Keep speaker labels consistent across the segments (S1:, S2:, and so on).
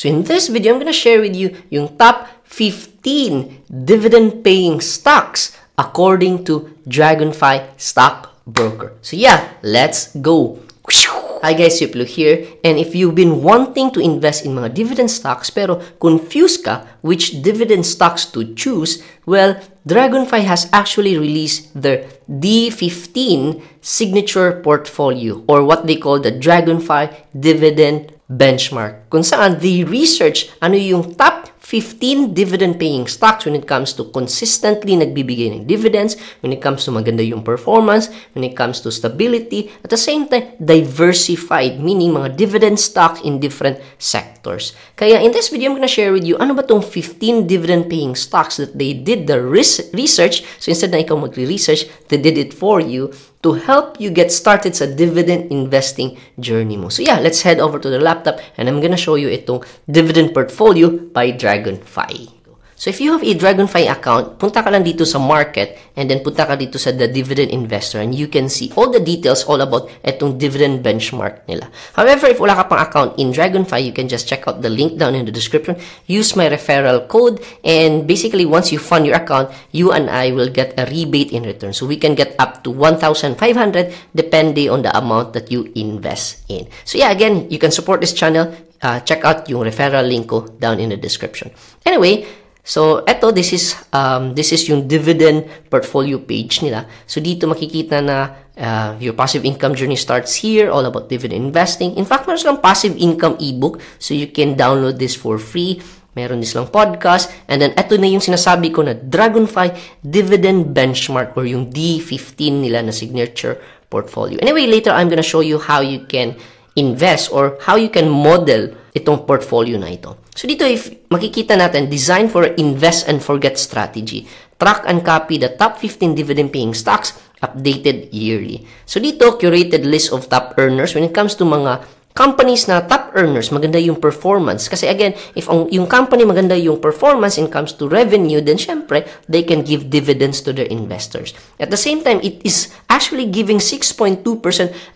S1: So in this video, I'm gonna share with you yung top 15 dividend-paying stocks according to Dragonfly Stockbroker. So yeah, let's go. Hi guys, Siplo here, and if you've been wanting to invest in mga dividend stocks pero confused ka which dividend stocks to choose, well, Dragonfly has actually released their D15 signature portfolio or what they call the Dragonfly Dividend Benchmark, kung saan they research ano yung top 15 dividend-paying stocks when it comes to consistently nagbibigay ng dividends, when it comes to maganda yung performance, when it comes to stability, at the same time, diversified, meaning mga dividend stocks in different sectors. Kaya in this video, I'm gonna share with you ano ba tong 15 dividend-paying stocks that they did the research. So instead na ikaw magre-research, they did it for you to help you get started sa dividend investing journey mo. So yeah, let's head over to the laptop and I'm gonna show you itong dividend portfolio by Dragonfly. So if you have a Dragonfly account, punta ka lang dito sa market and then punta ka dito sa the dividend investor and you can see all the details all about itong dividend benchmark nila. However, if wala ka pang account in Dragonfly, you can just check out the link down in the description. Use my referral code and basically once you fund your account, you and I will get a rebate in return. So we can get up to 1,500 depending on the amount that you invest in. So yeah, again, you can support this channel. Check out yung referral link ko down in the description. Anyway, so, this is yung dividend portfolio page nila. So, dito makikita na your passive income journey starts here, all about dividend investing. In fact, meron silang passive income ebook. So, you can download this for free. Meron din silang podcast. And then, ito na yung sinasabi ko na Dragonfly Dividend Benchmark or yung D15 nila na signature portfolio. Anyway, later, I'm gonna show you how you can invest or how you can model itong portfolio na ito. So dito, if makikita natin, design for invest and forget strategy. Track and copy the top 15 dividend-paying stocks updated yearly. So dito, curated list of top earners. When it comes to mga companies na top earners, maganda yung performance. Kasi again, if yung company maganda yung performance and comes to revenue, then syempre, they can give dividends to their investors. At the same time, it is actually giving 6.2%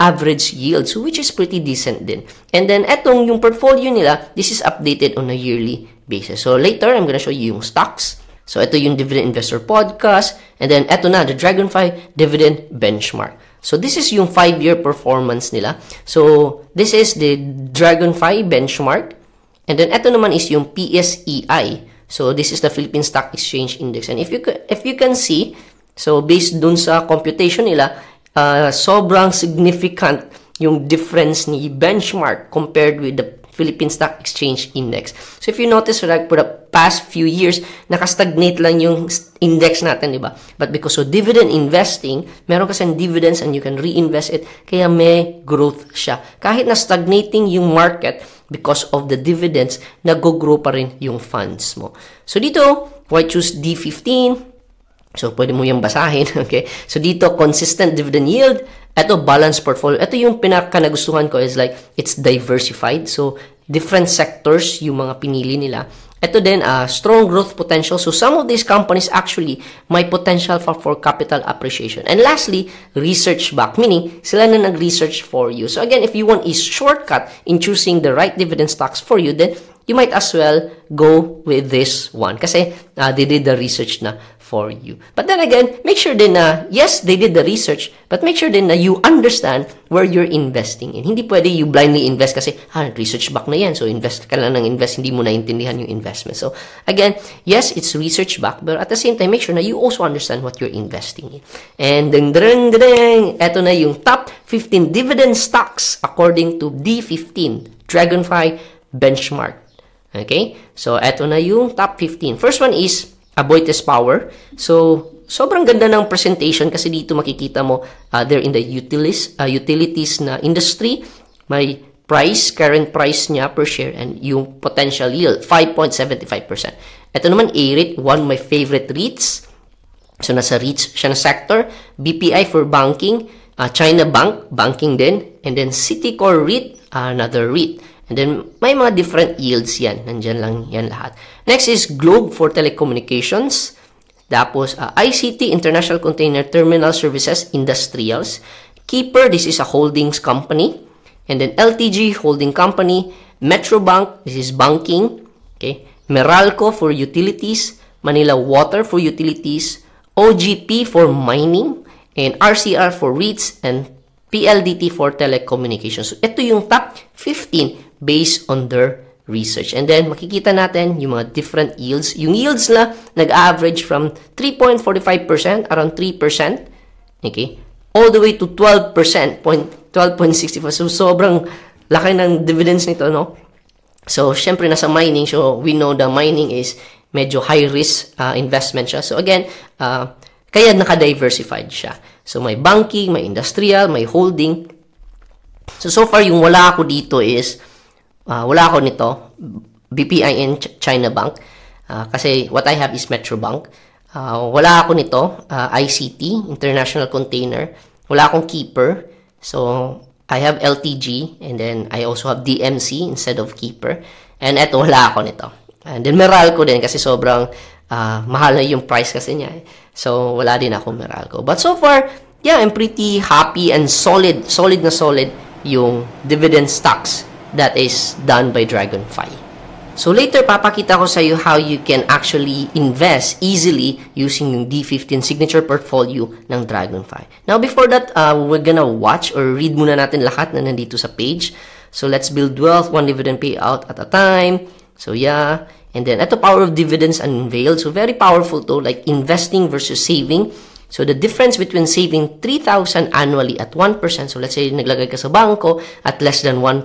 S1: average yield, so which is pretty decent din. And then, etong yung portfolio nila, this is updated on a yearly basis. So later, I'm gonna show you yung stocks. So ito yung Dividend Investor Podcast. And then, eto na, the Dragonfly Dividend Benchmark. So, this is yung 5-year performance nila. So, this is the Dragonfly benchmark. And then, ito naman is yung PSEI. So, this is the Philippine Stock Exchange Index. And if you can see, so, based dun sa computation nila, sobrang significant yung difference ni benchmark compared with the Philippine Stock Exchange Index. So, if you notice, like, for the past few years, nakastagnate lang yung index natin, di ba? But because of dividend investing, meron kasi dividends and you can reinvest it, kaya may growth siya. Kahit na stagnating yung market, because of the dividends, nag-grow pa rin yung funds mo. So, dito, why choose D15? So, pwede mo yung basahin, okay? So, dito, consistent dividend yield. Ito, balanced portfolio. Ito yung pinaka-nagustuhan ko is like, it's diversified. So, different sectors yung mga pinili nila. Ito din, strong growth potential. So, some of these companies actually may potential for capital appreciation. And lastly, research back. Meaning, sila na nag-research for you. So, again, if you want a shortcut in choosing the right dividend stocks for you, then you might as well go with this one. Kasi, they did the research na for you. But then again, make sure din na, yes, they did the research, but make sure din na you understand where you're investing in. Hindi pwede you blindly invest kasi, research back na yan. So, invest ka lang ng invest, hindi mo naintindihan yung investment. So, again, yes, it's research back, but at the same time, make sure na you also understand what you're investing in. And eto na yung top 15 dividend stocks according to D15, Dragonfly Benchmark. Okay? So, eto na yung top 15. First one is Aboitiz Power. So, sobrang ganda ng presentation kasi dito makikita mo they're in the utilities na industry. May price, current price niya per share and yung potential yield, 5.75%. Ito naman, A-REIT, one of my favorite REITs. So, nasa REITs siya na sector. BPI for banking. China Bank, banking din. And then, Citicorp REIT, another REIT. And then, may mga different yields yan. Nandyan lang yan lahat. Next is Globe for telecommunications. Tapos, ICT, International Container Terminal Services, Industrials. Keeper, this is a holdings company. And then, LTG, holding company. Metrobank, this is banking. Okay. Meralco for utilities. Manila Water for utilities. OGP for mining. And RCR for REITs. And PLDT for telecommunications. So, ito yung top 15 based on their research. And then, makikita natin yung mga different yields. Yung yields na nag-average from 3.45%, around 3%, okay, all the way to 12%, 12.64. So, sobrang laki ng dividends nito, no? So, syempre, nasa mining. So, we know the mining is medyo high-risk investment siya. So, again, kaya naka-diversified siya. So, may banking, may industrial, may holding. So far, yung wala ako dito is wala ako nito, BPIN China Bank, kasi what I have is Metrobank. Wala ako nito, ICT, International Container. Wala akong Keeper. So, I have LTG, and then I also have DMC instead of Keeper. And eto, wala ako nito. And then Meralco din, kasi sobrang mahal na yung price kasi niya. So, wala din ako Meralco. But so far, yeah, I'm pretty happy and solid na solid yung dividend stocks that is done by Dragonfly. So later, papakita ko sa iyo how you can actually invest easily using yung D15 signature portfolio ng Dragonfly. Now, before that, we're gonna watch or read muna natin lahat na nandito sa page. So let's build wealth, one dividend payout at a time. So yeah, and then ito, power of dividends unveiled. So very powerful to, like investing versus saving. So, the difference between saving 3,000 annually at 1%, so let's say naglagay ka sa bangko at less than 1%,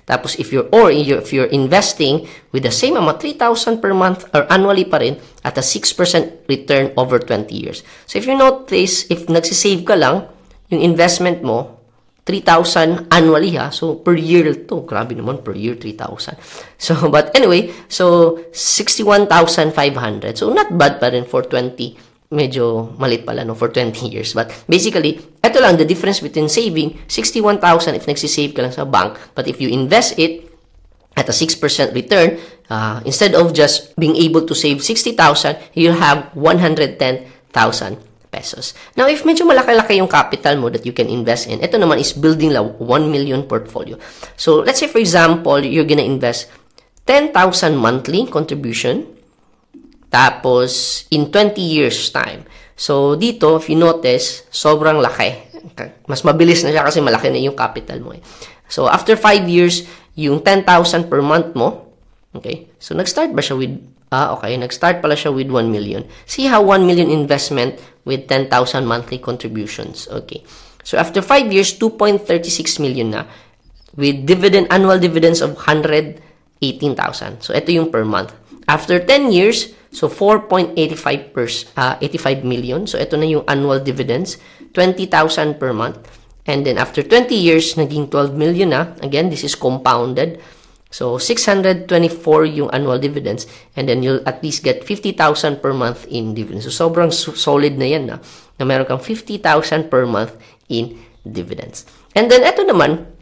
S1: tapos if you're investing with the same amount, 3,000 per month or annually pa rin, at a 6% return over 20 years. So, if you notice, if nagsisave ka lang, yung investment mo, 3,000 annually ha, so per year to, grabe naman, per year 3,000. So, but anyway, so 61,500, so not bad pa rin for 20 medyo malit pala, no, for 20 years. But basically, ito lang, the difference between saving 61,000 if nagsisave ka lang sa bank, but if you invest it at a 6% return, instead of just being able to save 60,000, you'll have 110,000 pesos. Now, if medyo malaki-laki yung capital mo that you can invest in, ito naman is building la 1 million portfolio. So, let's say, for example, you're gonna invest 10,000 monthly contribution, tapos, in 20 years time. So, dito, if you notice, sobrang laki. Mas mabilis na siya kasi malaki na yung capital mo. So, after 5 years, yung 10,000 per month mo, okay? So, nag-start ba siya with, okay, nag-start pala siya with 1 million. See how 1 million investment with 10,000 monthly contributions. Okay. So, after 5 years, 2.36 million na with annual dividends of 118,000. So, ito yung per month. After 10 years, so 4.85 million. So, ito na yung annual dividends, 20,000 per month. And then, after 20 years, naging 12 million na. Again, this is compounded. So, 624 yung annual dividends. And then, you'll at least get 50,000 per month in dividends. So, sobrang solid na yan na meron kang 50,000 per month in dividends. And then, ito naman,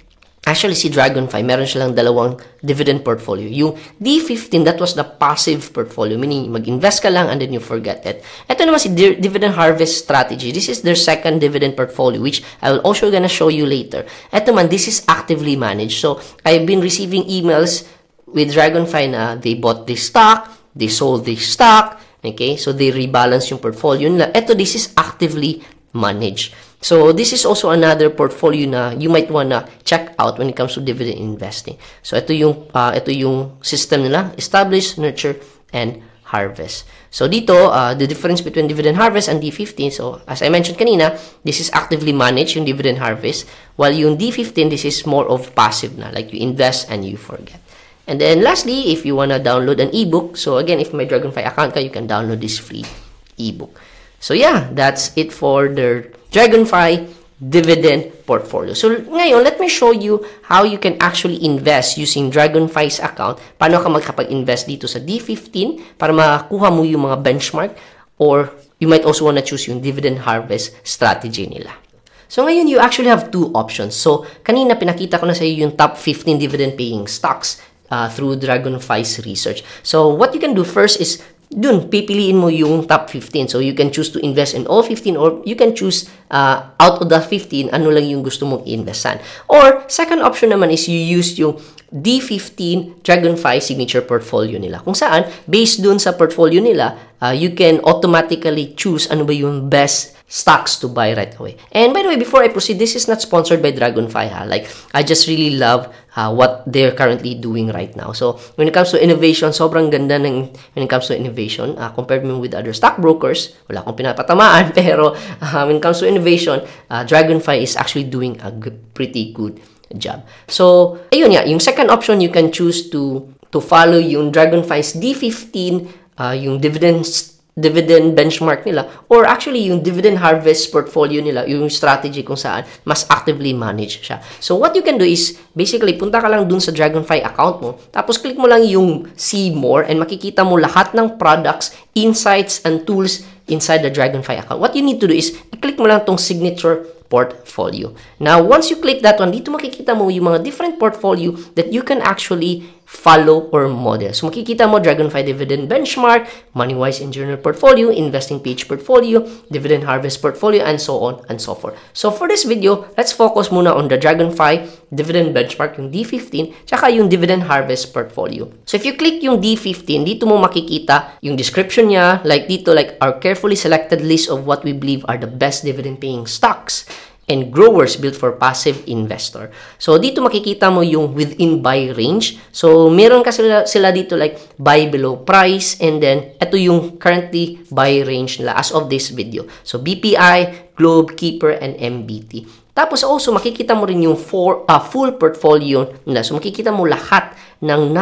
S1: actually, si Dragonfly, meron silang dalawang dividend portfolio. Yung D15, that was the passive portfolio, meaning mag-invest ka lang and then you forget it. Ito naman si Dividend Harvest Strategy. This is their second dividend portfolio, which I will also gonna show you later. Ito man, this is actively managed. So, I've been receiving emails with Dragonfly na they bought this stock, they sold this stock, okay? So, they rebalance yung portfolio nila. Ito, this is actively managed. So, this is also another portfolio na you might wanna check out when it comes to dividend investing. So, ito yung system nila, establish, nurture, and harvest. So, dito, the difference between dividend harvest and D15, so, as I mentioned kanina, this is actively managed, yung dividend harvest, while yung D15, this is more of passive na, like you invest and you forget. And then, lastly, if you wanna download an ebook, so again, if may Dragonfly account ka, you can download this free ebook. So, yeah, that's it for the Dragonfly dividend portfolio. So, ngayon, let me show you how you can actually invest using Dragonfly's account. Paano ka magkapag-invest dito sa D15 para makuha mo yung mga benchmark, or you might also want to choose yung dividend harvest strategy nila. So, ngayon, you actually have two options. So, kanina pinakita ko na sa iyo yung top 15 dividend paying stocks through Dragonfly's research. So, what you can do first is dun, pipiliin mo yung top 15. So, you can choose to invest in all 15, or you can choose out of the 15, ano lang yung gusto mong investan. Or, second option naman is you use yung D15 Dragonfly signature portfolio nila. Kung saan, based dun sa portfolio nila, you can automatically choose ano ba yung best stocks to buy right away. And by the way, before I proceed, this is not sponsored by Dragonfly, ha? Like, I just really love what they're currently doing right now. So, when it comes to innovation, sobrang ganda ng when it comes to innovation. Compared with other stockbrokers, wala akong pinapatamaan, pero when it comes to innovation, Dragonfly is actually doing a pretty good job. So, ayun nga, yung second option, you can choose to follow yung Dragonfly's D15, yung dividend benchmark nila, or actually yung dividend harvest portfolio nila, yung strategy kung saan mas actively manage siya. So what you can do is basically punta ka lang dun sa Dragonfly account mo, tapos click mo lang yung see more and makikita mo lahat ng products, insights, and tools inside the Dragonfly account. What you need to do is i-click mo lang tong signature portfolio. Now, once you click that one, dito makikita mo yung mga different portfolio that you can actually follow or model. So, makikita mo Dragonfly Dividend Benchmark, MoneyWise and Journal Portfolio, Investing Page Portfolio, Dividend Harvest Portfolio, and so on and so forth. So, for this video, let's focus muna on the Dragonfly Dividend Benchmark, yung D15, tsaka yung Dividend Harvest Portfolio. So, if you click yung D15, dito mo makikita yung description niya, like dito, like our carefully selected list of what we believe are the best dividend-paying stocks and growers built for passive investor. So, dito makikita mo yung within buy range. So, meron kasi sila dito like buy below price, and then ito yung currently buy range nila as of this video. So, BPI, Globe, Keeper, and MBT. Tapos, also, makikita mo rin yung full portfolio nila. So, makikita mo lahat ng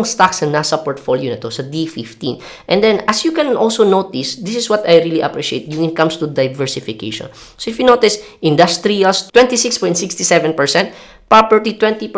S1: stocks na nasa portfolio na to sa D15. And then, as you can also notice, this is what I really appreciate when it comes to diversification. So, if you notice, industrials, 26.67%, property, 20%,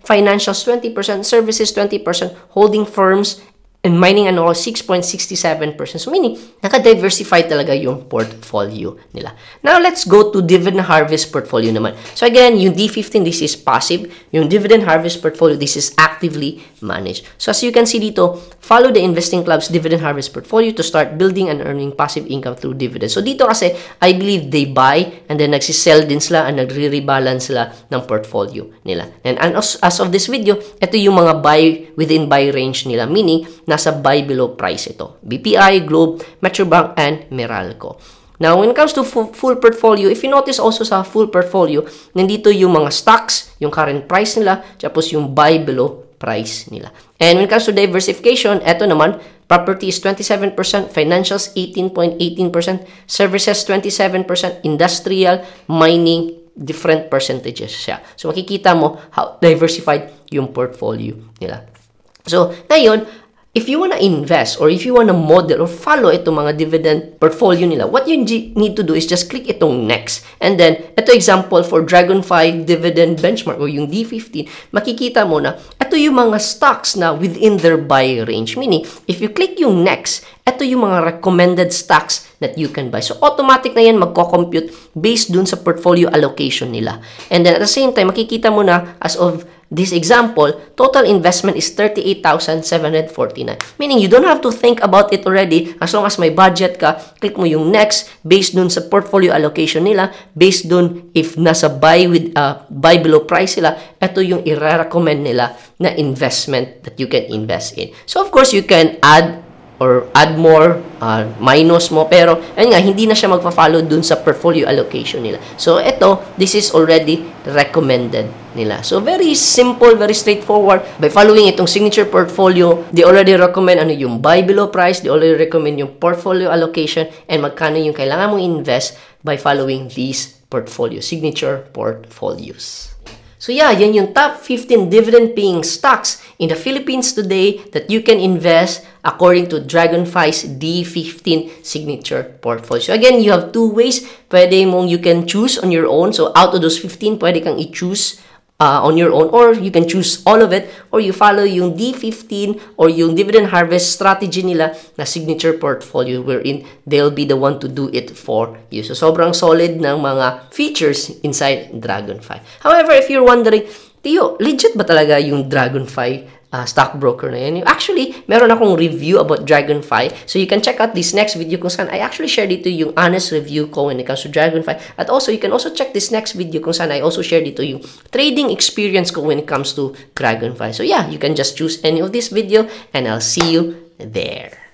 S1: financials, 20%, services, 20%, holding firms, and mining and all 6.67%. So meaning, naka-diversify talaga yung portfolio nila. Now, let's go to dividend harvest portfolio naman. So again, yung D15, this is passive. Yung dividend harvest portfolio, this is actively managed. So as you can see dito, follow the Investing Club's dividend harvest portfolio to start building and earning passive income through dividends. So dito kasi, I believe they buy and then nagsisell din sila and nagre-rebalance sila ng portfolio nila. And as of this video, ito yung mga buy within buy range nila. Meaning, nasa buy below price ito. BPI, Globe, Metrobank, and Meralco. Now, when it comes to full portfolio, if you notice also sa full portfolio, nandito yung mga stocks, yung current price nila, tapos yung buy below price nila. And when it comes to diversification, eto naman, property is 27%, financials 18.18%, services 27%, industrial, mining, different percentages siya. So, makikita mo how diversified yung portfolio nila. So, ngayon, if you want to invest or if you want to model or follow itong mga dividend portfolio nila, what you need to do is just click itong next. And then, ito example for Dragonfly Dividend Benchmark o yung D15, makikita mo na ito yung mga stocks na within their buy range. Meaning, if you click yung next, ito yung mga recommended stocks that you can buy. So, automatic na yan magko-compute based dun sa portfolio allocation nila. And then, at the same time, makikita mo na as of this example, total investment is 38,749. Meaning, you don't have to think about it already. As long as may budget ka, click mo yung next based dun sa portfolio allocation nila, based dun if nasa buy below price sila, ito yung i-recommend nila na investment that you can invest in. So, of course, you can add more, minus mo, pero ayun nga, hindi na siya magpa-follow dun sa portfolio allocation nila. So, this is already recommended nila. So, very simple, very straightforward. By following itong signature portfolio, they already recommend ano yung buy below price, they already recommend yung portfolio allocation, and magkano yung kailangan mong invest by following these signature portfolios. So yeah, yan yung top 15 dividend-paying stocks in the Philippines today that you can invest according to Dragonfly's D15 signature portfolio. So again, you have two ways. You can choose on your own. So out of those 15, pwede kang i-choose on your own, or you can choose all of it, or you follow yung D15 or yung dividend harvest strategy nila na signature portfolio wherein they'll be the one to do it for you. So, sobrang solid ng mga features inside Dragonfly. However, if you're wondering, Tiyo, legit ba talaga yung Dragonfly stockbroker na yun. Actually, meron akong review about Dragonfy. So you can check out this next video kung saan I actually share dito yung honest review ko when it comes to Dragonfy. At also, you can also check this next video kung saan I also share dito yung trading experience ko when it comes to Dragonfy. So yeah, you can just choose any of this video and I'll see you there.